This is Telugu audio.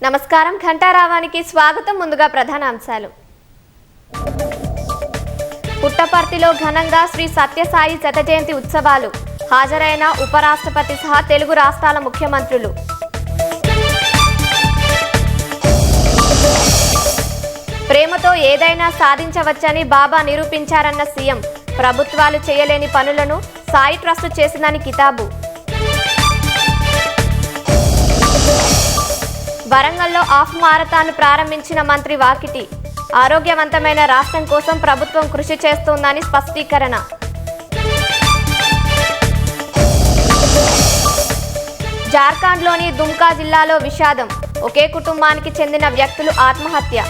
నమస్కారం ఘంటారావానికి స్వాగతం. ముందుగా ప్రధాన అంశాలు. పుట్టపర్తిలో ఘనంగా శ్రీ సత్యసాయి శత జయంతి ఉత్సవాలు. హాజరైన ఉపరాష్ట్రపతి సహా తెలుగు రాష్ట్రాల ముఖ్యమంత్రులు. ప్రేమతో ఏదైనా సాధించవచ్చని బాబా నిరూపించారన్న సీఎం. ప్రభుత్వాలు చేయలేని పనులను సాయి ట్రస్ట్ చేసిందని కితాబు. వరంగల్లో హాఫ్ మారథాన్ ప్రారంభించిన మంత్రి వాకిటి. ఆరోగ్యవంతమైన రాష్ట్రం కోసం ప్రభుత్వం కృషి చేస్తోందని స్పష్టీకరణ. జార్ఖండ్లోని దుమ్కా జిల్లాలో విషాదం. ఒకే కుటుంబానికి చెందిన వ్యక్తులు ఆత్మహత్య.